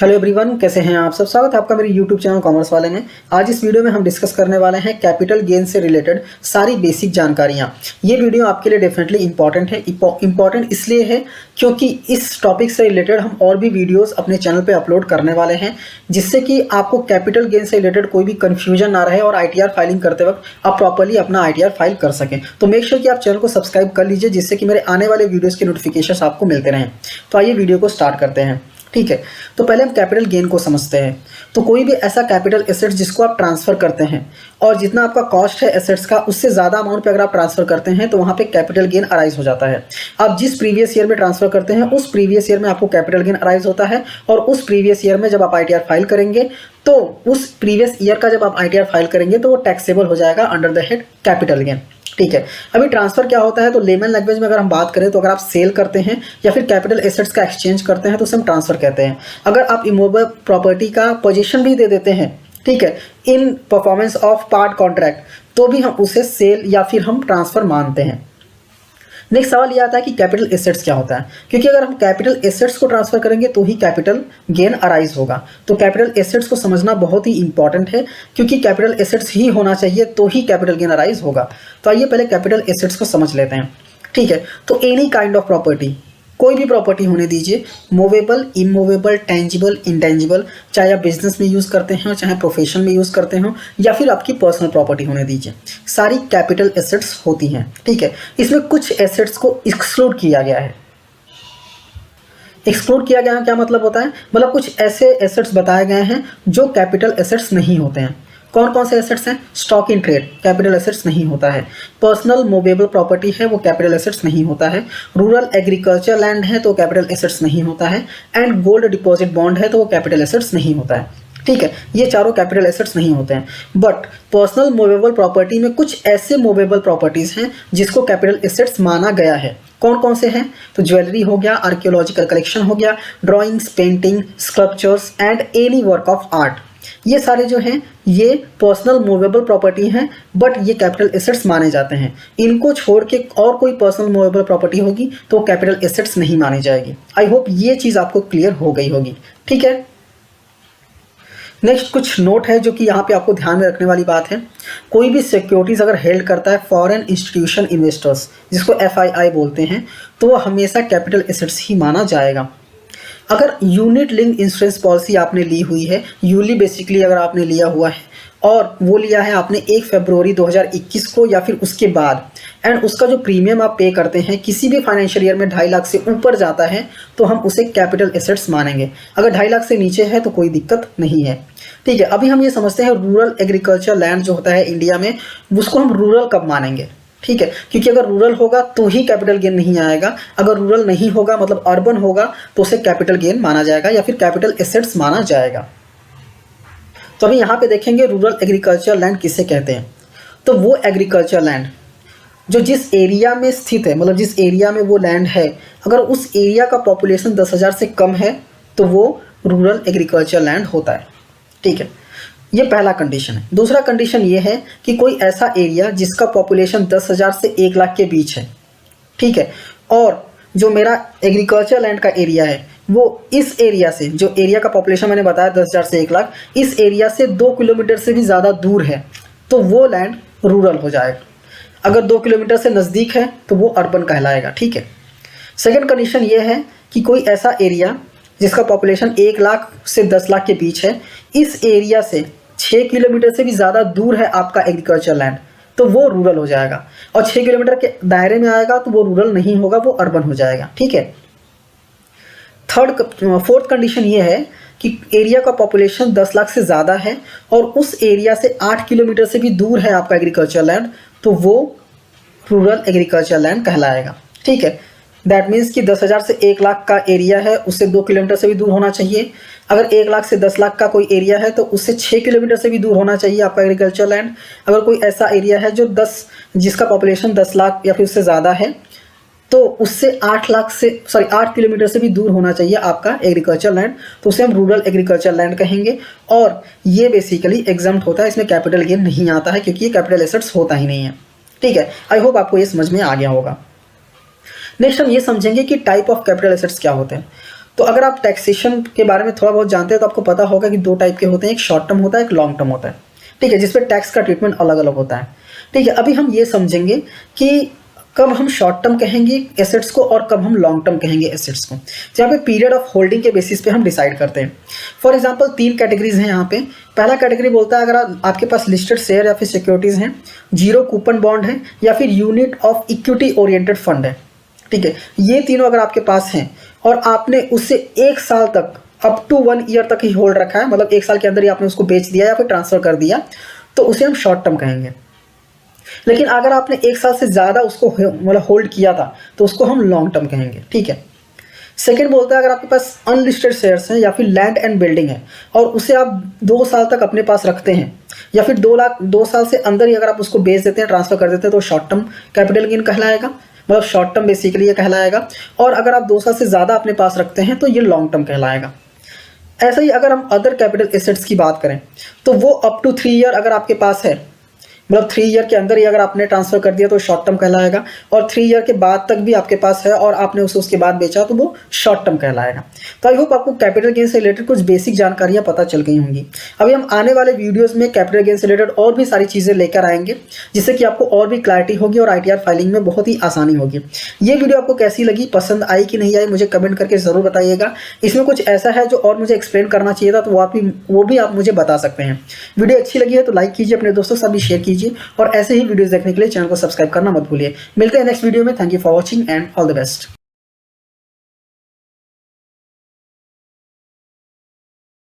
Hello everyone, कैसे हैं आप सब। स्वागत है आपका मेरे यूट्यूब चैनल कॉमर्स वाले में। आज इस वीडियो में हम डिस्कस करने वाले हैं कैपिटल गेन से रिलेटेड सारी बेसिक जानकारियां। ये वीडियो आपके लिए डेफिनेटली इंपॉर्टेंट है। इंपॉर्टेंट इसलिए है क्योंकि इस टॉपिक से रिलेटेड हम और भी वीडियोस अपने चैनल पे अपलोड करने वाले हैं, जिससे कि आपको कैपिटल गेन से रिलेटेड कोई भी कन्फ्यूजन ना रहे और ITR फाइलिंग करते वक्त आप प्रॉपरली अपना ITR फाइल कर सकें। तो मेक श्योर कि आप चैनल को सब्सक्राइब कर लीजिए, जिससे कि मेरे आने वाले वीडियोज़ के नोटिफिकेशन आपको मिलते रहें। तो आइए वीडियो को स्टार्ट करते हैं। ठीक है, तो पहले हम कैपिटल गेन को समझते हैं। तो कोई भी ऐसा कैपिटल एसेट्स जिसको आप ट्रांसफ़र करते हैं और जितना आपका कॉस्ट है एसेट्स का, उससे ज़्यादा अमाउंट पे अगर आप ट्रांसफ़र करते हैं तो वहाँ पे कैपिटल गेन अराइज हो जाता है। आप जिस प्रीवियस ईयर में ट्रांसफ़र करते हैं उस प्रीवियस ईयर में आपको कैपिटल गेन अराइज होता है, और उस प्रीवियस ईयर में जब आप ITR फाइल करेंगे तो उस प्रीवियस ईयर का जब आप ITR फाइल करेंगे तो वो टैक्सेबल हो जाएगा under the head capital gain. ठीक है, अभी ट्रांसफर क्या होता है, तो लेमन लैंग्वेज में अगर हम बात करें तो अगर आप सेल करते हैं या फिर कैपिटल एसेट्स का एक्सचेंज करते हैं तो उसे हम ट्रांसफर कहते हैं। अगर आप इमूवेबल प्रॉपर्टी का पोजीशन भी दे देते हैं, ठीक है, इन परफॉर्मेंस ऑफ पार्ट कॉन्ट्रैक्ट, तो भी हम उसे सेल या फिर हम ट्रांसफर मानते हैं। नेक्स्ट सवाल ये आता है कि कैपिटल एसेट्स क्या होता है, क्योंकि अगर हम कैपिटल एसेट्स को ट्रांसफर करेंगे तो ही कैपिटल गेन अराइज होगा। तो कैपिटल एसेट्स को समझना बहुत ही इंपॉर्टेंट है, क्योंकि कैपिटल एसेट्स ही होना चाहिए तो ही कैपिटल गेन अराइज होगा। तो आइए पहले कैपिटल एसेट्स को समझ लेते हैं। ठीक है, तो एनी काइंड ऑफ प्रॉपर्टी, कोई भी प्रॉपर्टी होने दीजिए, मूवेबल, इमूवेबल, टेंजिबल, इंटेंजिबल, चाहे आप बिजनेस में यूज़ करते हो, चाहे प्रोफेशन में यूज़ करते हो, या फिर आपकी पर्सनल प्रॉपर्टी होने दीजिए, सारी कैपिटल एसेट्स होती हैं। ठीक है, इसमें कुछ एसेट्स को एक्सक्लूड किया गया है। एक्सक्लूड किया गया है क्या मतलब होता है, मतलब कुछ ऐसे एसेट्स बताए गए हैं जो कैपिटल एसेट्स नहीं होते हैं। कौन कौन से एसेट्स हैं? Stock in trade capital assets नहीं होता है। पर्सनल मूवेबल प्रॉपर्टी है वो कैपिटल एसेट्स नहीं होता है। रूरल एग्रीकल्चर लैंड है तो कैपिटल एसेट्स नहीं होता है। एंड गोल्ड डिपॉजिट बॉन्ड है तो वो कैपिटल एसेट्स नहीं होता है। ठीक है, ये चारों कैपिटल एसेट्स नहीं होते हैं। बट पर्सनल मूवेबल प्रॉपर्टी में कुछ ऐसे मूवेबल प्रॉपर्टीज़ हैं जिसको कैपिटल एसेट्स माना गया है। कौन कौन से हैं? तो ज्वेलरी हो गया, आर्कियोलॉजिकल कलेक्शन हो गया, drawings, painting, sculptures and any work of art, ये सारे जो हैं ये पर्सनल मूवेबल प्रॉपर्टी हैं, बट ये कैपिटल एसेट्स माने जाते हैं। इनको छोड़ के और कोई पर्सनल मूवेबल प्रॉपर्टी होगी तो कैपिटल एसेट्स नहीं मानी जाएगी। आई होप ये चीज़ आपको क्लियर हो गई होगी। ठीक है, नेक्स्ट कुछ नोट है जो कि यहाँ पे आपको ध्यान में रखने वाली बात है। कोई भी सिक्योरिटीज़ अगर हेल्ड करता है फॉरेन इंस्टीट्यूशन इन्वेस्टर्स, जिसको FII बोलते हैं, तो वो हमेशा कैपिटल एसेट्स ही माना जाएगा। अगर यूनिट लिंक इंश्योरेंस पॉलिसी आपने ली हुई है, यूली बेसिकली अगर आपने लिया हुआ है और वो लिया है आपने 1 फरवरी 2021 को या फिर उसके बाद, एंड उसका जो प्रीमियम आप पे करते हैं किसी भी फाइनेंशियल ईयर में 2.5 लाख से ऊपर जाता है तो हम उसे कैपिटल एसेट्स मानेंगे। अगर 2.5 लाख से नीचे है तो कोई दिक्कत नहीं है। ठीक है, अभी हम ये समझते हैं रूरल एग्रीकल्चर लैंड जो होता है इंडिया में, उसको हम रूरल कब मानेंगे। ठीक है, क्योंकि अगर रूरल होगा तो ही कैपिटल गेन नहीं आएगा, अगर रूरल नहीं होगा मतलब अर्बन होगा तो उसे कैपिटल गेन माना जाएगा या फिर कैपिटल एसेट्स माना जाएगा। तो अभी यहाँ पे देखेंगे रूरल एग्रीकल्चर लैंड किसे कहते हैं। तो वो एग्रीकल्चर लैंड जो जिस एरिया में स्थित है, मतलब जिस एरिया में वो लैंड है, अगर उस एरिया का पॉपुलेशन 10,000 से कम है तो वो रूरल एग्रीकल्चर लैंड होता है। ठीक है, ये पहला कंडीशन है। दूसरा कंडीशन ये है कि कोई ऐसा एरिया जिसका पॉपुलेशन 10,000 से 1 लाख के बीच है। ठीक है, और जो मेरा एग्रीकल्चर लैंड का एरिया है वो इस एरिया से, जो एरिया का पॉपुलेशन मैंने बताया 10,000 से 1 लाख, इस एरिया से 2 किलोमीटर से भी ज़्यादा दूर है तो वो लैंड रूरल हो जाएगा। अगर 2 किलोमीटर से नज़दीक है तो वो अर्बन कहलाएगा। ठीक है, सेकेंड कंडीशन ये है कि कोई ऐसा एरिया जिसका पॉपुलेशन 1 लाख से 10 लाख के बीच है, इस एरिया से 6 किलोमीटर से भी ज़्यादा दूर है आपका एग्रीकल्चर लैंड, तो वो रूरल हो जाएगा। और 6 किलोमीटर के दायरे में आएगा तो वो रूरल नहीं होगा, वो अर्बन हो जाएगा। ठीक है, फोर्थ कंडीशन ये है कि एरिया का पॉपुलेशन 10 लाख से ज़्यादा है और उस एरिया से 8 किलोमीटर से भी दूर है आपका एग्रीकल्चर लैंड, तो वो रूरल एग्रीकल्चर लैंड कहलाएगा। ठीक है, दैट मीन्स कि 10,000 से 1 लाख का एरिया है, उससे 2 किलोमीटर से भी दूर होना चाहिए। अगर 1 लाख से 10 लाख का कोई एरिया है तो उससे 6 किलोमीटर से भी दूर होना चाहिए आपका एग्रीकल्चर लैंड। अगर कोई ऐसा एरिया है जो जिसका पॉपुलेशन 10 लाख या फिर उससे ज़्यादा है तो उससे 8 किलोमीटर से भी दूर होना चाहिए आपका एग्रीकल्चर लैंड, तो उसे हम रूरल एग्रीकल्चर लैंड कहेंगे। और ये बेसिकली एग्जम्प्ट होता है, इसमें कैपिटल गेन नहीं आता है क्योंकि ये कैपिटल एसेट्स होता ही नहीं है। ठीक है, आई होप आपको ये समझ में आ गया होगा। नेक्स्ट हम ये समझेंगे कि टाइप ऑफ कैपिटल एसेट्स क्या होते हैं। तो अगर आप टैक्सेशन के बारे में थोड़ा बहुत जानते हैं तो आपको पता होगा कि दो टाइप के होते हैं, एक शॉर्ट टर्म होता है, एक लॉन्ग टर्म होता है, ठीक है, जिसपे टैक्स का ट्रीटमेंट अलग अलग होता है, ठीक है। अभी हम ये समझेंगे कि कब हम शॉर्ट टर्म कहेंगे एसेट्स को और कब हम लॉन्ग टर्म कहेंगे एसेट्स को। जहाँ पे पीरियड ऑफ होल्डिंग के बेसिस पे हम डिसाइड करते हैं। फॉर एग्जांपल 3 कैटेगरीज हैं यहाँ पे। पहला कैटेगरी बोलता है अगर आपके पास लिस्टेड शेयर या फिर सिक्योरिटीज़ हैं, जीरो कूपन बॉन्ड है या फिर unit of equity oriented fund है, ठीक है। ये तीनों अगर आपके पास हैं और आपने उससे 1 साल तक अप टू 1 ईयर तक ही होल्ड रखा है, मतलब 1 साल के अंदर ही आपने उसको बेच दिया या फिर ट्रांसफ़र कर दिया, तो उसे हम शॉर्ट टर्म कहेंगे। लेकिन अगर आपने 1 साल से ज़्यादा उसको मतलब होल्ड किया था तो उसको हम लॉन्ग टर्म कहेंगे, ठीक है। सेकेंड बोलता है अगर आपके पास अनलिस्टेड शेयर्स हैं या फिर लैंड एंड बिल्डिंग है और उसे आप 2 साल तक अपने पास रखते हैं या फिर 2 साल से अंदर ही अगर आप उसको बेच देते हैं, ट्रांसफ़र कर देते हैं, तो शॉर्ट टर्म कैपिटल गेन कहलाएगा, मतलब शॉर्ट टर्म बेसिकली ये कहलाएगा। और अगर आप 2 साल से ज़्यादा अपने पास रखते हैं तो ये लॉन्ग टर्म कहलाएगा। ऐसा ही अगर हम अदर कैपिटल एसेट्स की बात करें तो वो अप टू 3 ईयर अगर आपके पास है, मतलब 3 ईयर के अंदर ही अगर आपने ट्रांसफ़र कर दिया तो शॉर्ट टर्म कहलाएगा, और 3 ईयर के बाद तक भी आपके पास है और आपने उसे उसके बाद बेचा तो वो शॉर्ट टर्म कहलाएगा। तो आई होप आपको कैपिटल गेन से रिलेटेड कुछ बेसिक जानकारियाँ पता चल गई होंगी। अभी हम आने वाले वीडियोज़ में कैपिटल गेन से रिलेटेड और भी सारी चीज़ें लेकर आएंगे जिससे कि आपको और भी क्लैरिटी होगी और ITR फाइलिंग में बहुत ही आसानी होगी। ये वीडियो आपको कैसी लगी, पसंद आई कि नहीं आई, मुझे कमेंट करके ज़रूर बताइएगा। इसमें कुछ ऐसा है जो और मुझे एक्सप्लेन करना चाहिए था तो वो भी आप मुझे बता सकते हैं। वीडियो अच्छी लगी है तो लाइक कीजिए, अपने दोस्तों के साथ भी शेयर कीजिए और ऐसे ही वीडियोस देखने के लिए चैनल को सब्सक्राइब करना मत भूलिए। मिलते हैं नेक्स्ट वीडियो में। Thank you for watching and all the best.